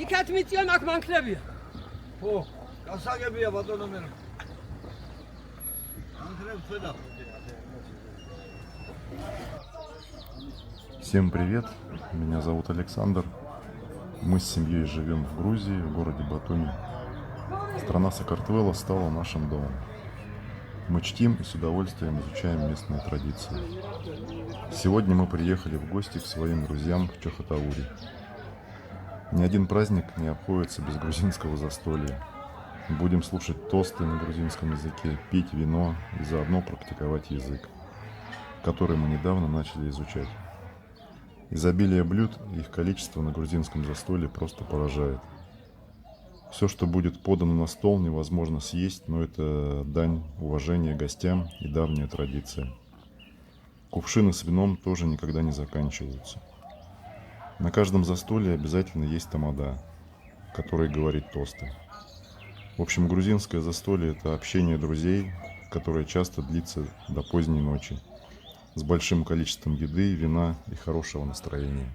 იქეთ მიწია მაგ მანქნებია. ხო, გასაგებია ბატონო მე. მანქნებს ხედავ. Всем привет, меня зовут Александр. Мы с семьей живем в Грузии, в городе Батуми. Страна Сакартвело стала нашим домом. Мы чтим и с удовольствием изучаем местные традиции. Сегодня мы приехали в гости к своим друзьям в Чохотаури. Ни один праздник не обходится без грузинского застолья. Будем слушать тосты на грузинском языке, пить вино и заодно практиковать язык, который мы недавно начали изучать. Изобилие блюд и их количество на грузинском застолье просто поражает. Все, что будет подано на стол, невозможно съесть, но это дань уважения гостям и давняя традиция. Кувшины с вином тоже никогда не заканчиваются. На каждом застолье обязательно есть тамада, который говорит тосты. В общем, грузинское застолье – это общение друзей, которое часто длится до поздней ночи, с большим количеством еды, вина и хорошего настроения.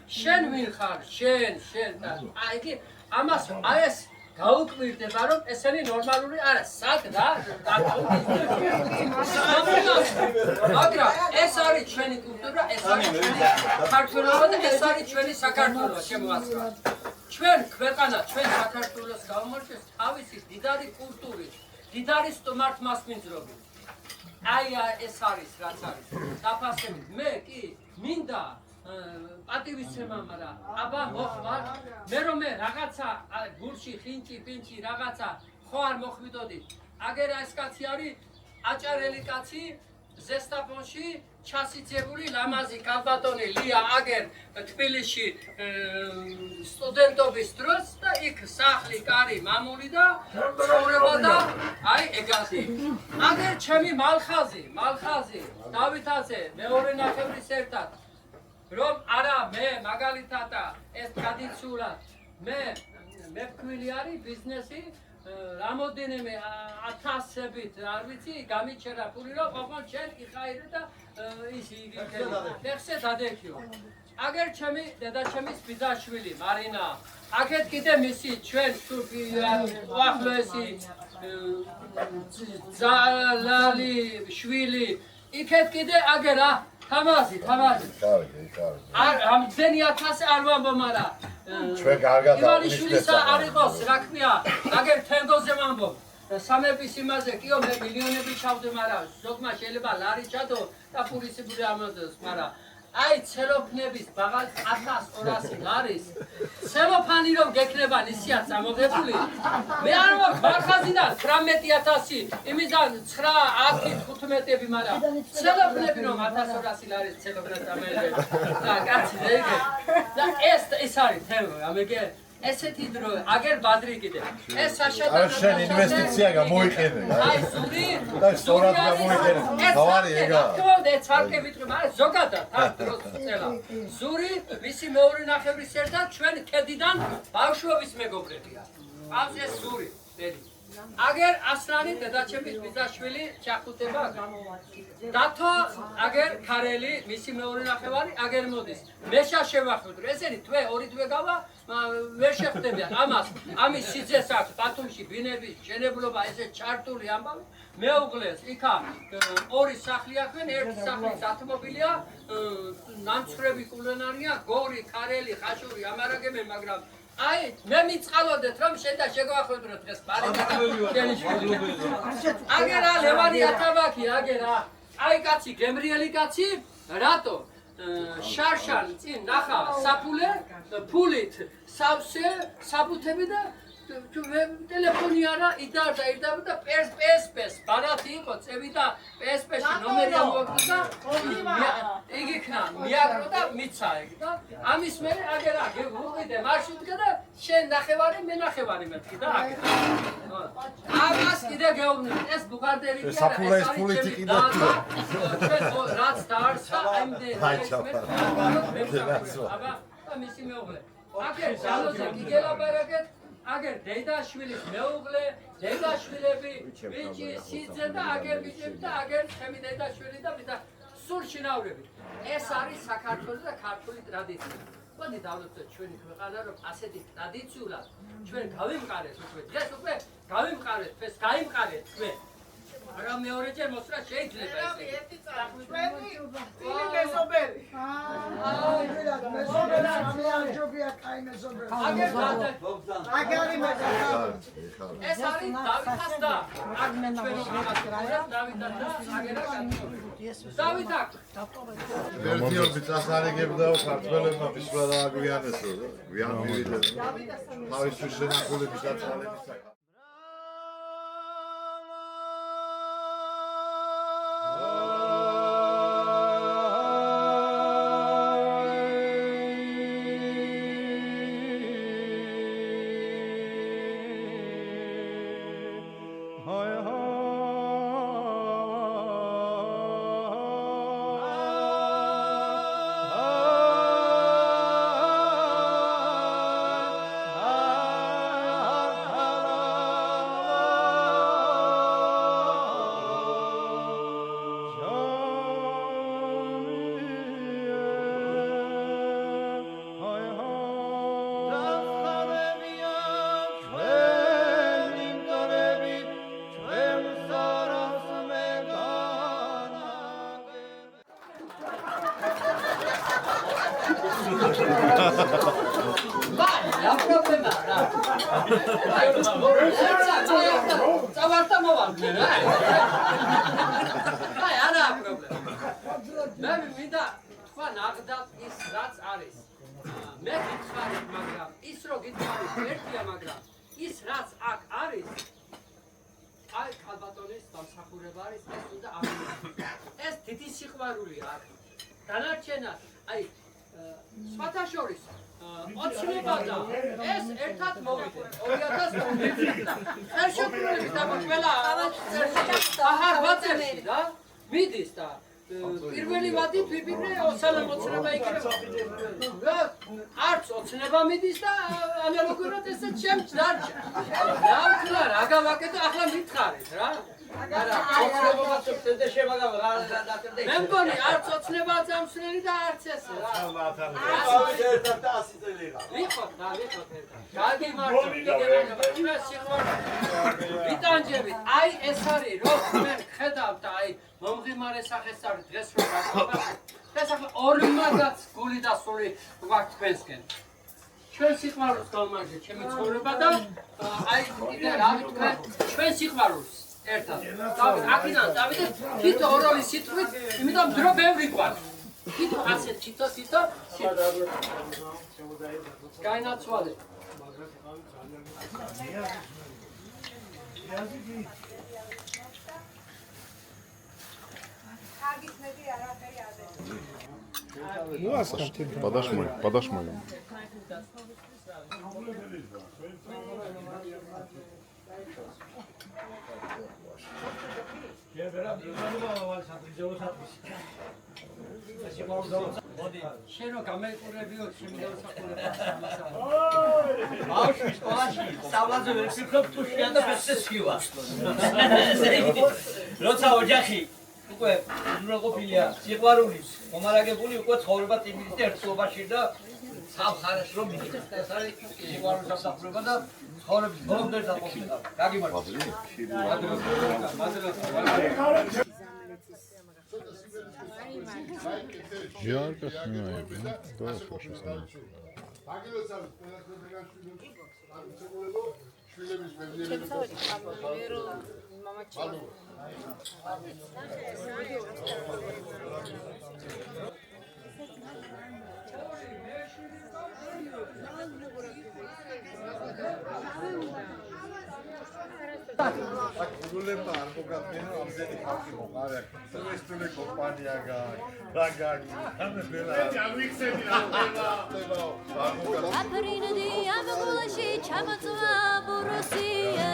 შენ ვინ ხარ? შენ და აი კი ამას აი ეს გაუკვირდება რომ ესენი ნორმალური არა სად რა მაგრამ ეს არის ჩვენი კულტურა, ეს არის ჩვენი ქართულობა და ეს არის ჩვენი საქართველო შემოასწრა. ჩვენ ქვეყანა, ჩვენ საქართველოს გამომარჩევს თავისი დიდარი კულტურით, დიდარი სტუმართმასპინძლობით. აი ეს არის რაც არის. დაფასებით მე კი მინდა პატივისცემა, მაგრამ აბა მოხვალ მე რომ მე რაღაცა გულში ხინჭი რაღაცა ხო არ მოხვიდოდი. აგერ ეს კაცი არის აჭარელი კაცი ზესტაფონში ჩასიძებული ლამაზი კალბატონი ლია აგერ თბილისში სტუდენტობის დროს და იქ სახლი კარი მამული და ცხოვრება და აი ეგეთი. აგერ ჩემი მალხაზი დავითაძე მეორე ნახევრის ერთად რომ არა მე მაგალითად ეს ტრადიციულად მე მევკვილი არის ბიზნესი რამოდენიმე ათასობით არ ვიცი გამიჩერა ფული რომ ოღონდ შენ იხაირე და ის ეხსე დადექიო. აგერ ჩემი დედაჩემის ბიძაშვილი მარინა აქეთ კიდე მისი ჩვენ უახლოესი ზალალი შვილი იქეთ კიდე აგერა თამაზი ამდენი 1000 არ ვამბო, მაგრამ ჩვენ კარგად ივანიშვილისა არ იყოს რა ქვია აგერ თენგოზე ვამბობ სამების იმაზე კიო მე მილიონები ჩავდე, მაგრამ ზოგმა შეიძლება ლარი ჩადო და პულისიბური ამოდეს, მაგრამ აი ცელოფნების ბაღალ 1200 ლარის ცელოფანი რომ გექნება ისია წამოღებული მე არ ვარ ბარხაზიდან 19000 იმიდან 9 10 15-ები მაგრამ ცელოფნები რომ 1200 ლარის ცელოფნად ამერე და კაცი ეგე და ეს არის თემო ამეგე ესეთი დრო აგერ ბადრი კიდე ეს საშადო არ შენ ინვესტიცია გამოიყენე აი სური და სწორად გამოიყენე თავარი ეგა თქონდა ცალკე ვიტყვი მაგრამ ზოგადად ამ დროს წელა სური მისი მეორე ნახევრის ერთად ჩვენ ქედიდან ბავშვობის მეგობრებია ყავს ეს სური ბერი აგერ ასლანი დედაჩემის ბიძაშვილი ჩახუტება დათო აგერ ქარელი მისი მეორე ნახევარი აგერ მოდის მეშა შევახვედრ ესენი თვე ორი თვე გავა ვერ შეხვდებიან ამას ამის სიძეს აქვს ბათუმში ბინების შენებლობა ესე ჩარტული ამბავი მეუღლეს იქა ორი სახლი აქვენ ერთი სახლი დათმობილია ნამცხრები კულინარია გორი ქარელი ხაშური ამარაგებენ მაგრამ აი მე მიწყალოდეთ რომ შენ და შეგვახვედროთ დღეს აგერა ლევანი ათაბაკი აგერა აი კაცი გემრიელი კაცი რატო შარშან წინ ნახა საფულე ფულით სავსე საბუთები და ტელეფონი არა იდარდა და პესპეს ბარათი იყო წევი და პესპეში ნომერი ამოვაგდა იგი იქნა მიაგრო და მიცა ეგ და ამის მერე აგერა გუყიდე მარშრუტკა და შენ ნახევარი მე ნახევარი მეთქი და აგერა ამას კიდე გეუბნები ეს ბუღალტერი კი არა საფულე ეს ფულით იყიდა რაც დაარსა ამდე აბა მისი მეუღლე აგერ ძალოზე გიგელაბარაგეთ აგერ დედაშვილის მეუღლე, დედაშვილები, ბიჭი, სიძე და აგერ ბიჭები და აგერ ჩემი დედაშვილი და ვიდა სულ შინავრები. ეს არის საქართველოს და ქართული ტრადიცია. მოდი დავუწყოთ ჩვენი ქვეყანა რომ ასეთი ტრადიციულად ჩვენ გავიმყარეთ უკვე დღეს უკვე გავიმყარეთ, ეს გაიმყარეთ ჩვენ. მაგრამ მეორეჯერ მოსვლა შეიძლება ესე. ერთი წამი ჩვენი წილი მეზობელი. მეზობელი ამიაჯობია კაი მეზობელი. აგერ აგარი მეზობელი. ეს არის დავითას და აქ ჩვენ დავითას აგერა დავით აქ ერთიობი წასარიგებდაო ქართველებმა მისვლა დააგვიანესო და გვიან მივიდნენ თავისთვის შენახულების დაწალების რა პრობლემა რა? წავარდა მოვარდე რა. აი არა პრობლემა. მე მინდა თქვა ნახდათ ის რაც არის. მე გითხარით მაგრამ ის რო გითხარით ერთია მაგრამ ის რაც აქ არის აი ქალბატონის დამსახურება არის ეს უნდა აღიაროთ. ეს დიდი სიყვარულია აქ. დანარჩენად აი სხვათა შორის ოცნება და ეს ერთად მოვიდა 2015 და ხელშეკრულებით და ყველა აჰარ ვაწევს და მიდის და პირველი ვადი ვიფიქრე ოსალამ ოცნება იქნება არც ოცნება მიდის და ანალოგურად ესე ჩემს დარჩა რა ვქნა რა გავაკეთე ახლა მითხარით რა არა ოცნებობაც წელზე შემაგამ რა დაკეთე მე მგონი არც ოცნება წამსვლელი და არც ესე რა ერთად და 100 წელი იყო ვიყოთ ერთად გაგი მარტო ჩვენ სიყვარული ვიტანჯებით აი ეს არის რომ მე ხედავთ აი მომღიმარე სახესწავლი დღეს რო გაკეთეთ ეს ახლა ორმაგაც გული და სული გვაქვს თქვენსკენ ჩვენ სიყვარულს გავმარჯვეთ ჩემი ცხოვრება და აი კიდე რა ვიტყვე ჩვენ სიყვარულს ერთად. აქედან დავიდეთ თითო ორ-ორი სიტყვით, იმიტომ დრო ბევრი გვაქვს. თითო ასეთ თითო გაინაცვალე Подашь мой. შენ რო გამეყურებიო შემიძლია საყურებელს ბავშვი სკოლაში სწავლაზე ვერ ფიქრობ თუ შენ და ფესესქივა. როცა ოჯახი უკვე უზრუნველყოფილია, სიყვარული, მომარაგებული უკვე ცხოვრება ტიმის და ერთობაში და სამხარეს რომ მიიღეს და ეს არის სიყვარულის დასახულება და ცხოვრების ბოლომდე დაყოფილება. გაგიმართლე. Ярко снимает, да, слушай, сам. გულება არ მოგადგენა ამდენი ხალხი მოყარე სუესტული კომპანია გაგი ამე ბელა ამიქსები რა აფრინდი ამ გულში ჩამოწვა ბურუსია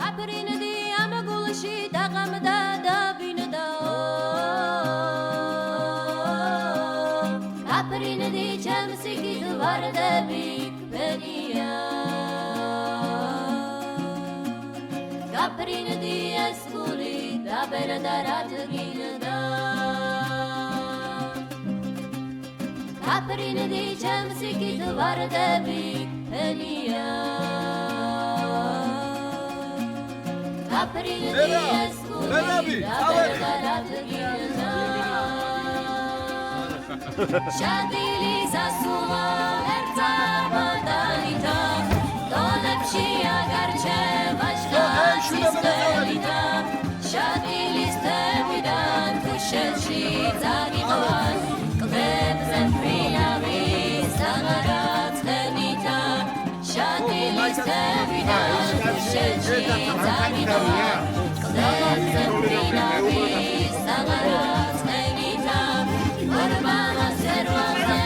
აფრინდი ამ გულში დაღამდა დაბინდა აფრინდი ჩამსიკი ვარდები პენია აფრინდი ეს გული დაბერდა რადგინდა აფრინდი ჩამსიკი ვარდები პენია აფრინდი ეს გული დაბერდა რადგინდა შადილი სასულა ერთა მადანითა დონებში აგარჩევა შხაშის ყელითა შადილის თემიდან თუშეთში წაგიყვან კლებზე მფრინავის აღარაც ხენითა შადილის თემიდან თუშეთში წაგიყვან კლებზე მფრინავის აღარაც ხენითა ორბანას ერვალზე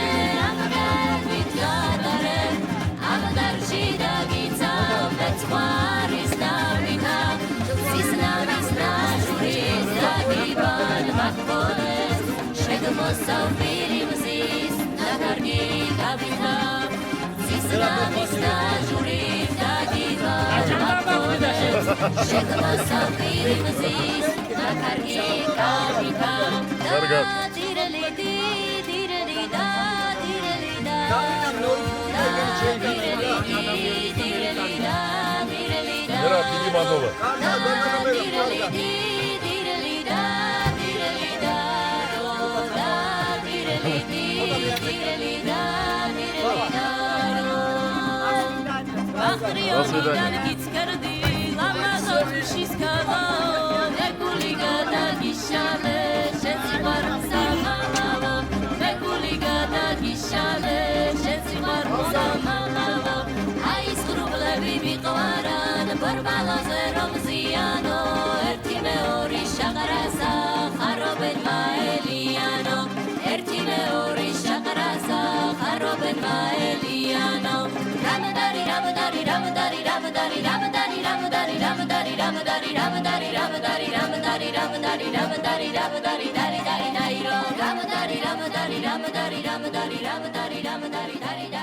ამგარვით გადარებ ამდარში დაგიცავ მეცხვარის ნავითა სისნავის ნაჟურის დაგიბან მაქბოდეს შეგმოსავ პირიმზის ნაკარგი გავითა სისნავის ნაჟურის დაგიბან მაქბოდეს შეგმოსავ პირიმზის ნაკარგი გავითა Вера, беги, Манова. До ბორბალოზე რომ ზიანო ერთი მეორე შაღრასა ხარობენ მაელიანო ერთი მეორე შაღრასა ხარობენ მაელიანო რამდარი რამდარი რამდარი რამდარი რამდარი რამდარი რამდარი რამდარი რამდარი რამდარი რამდარი რამდარი რამდარი რამდარი დარი დარი დაირო რამდარი რამდარი რამდარი რამდარი რამდარი რამდარი დარი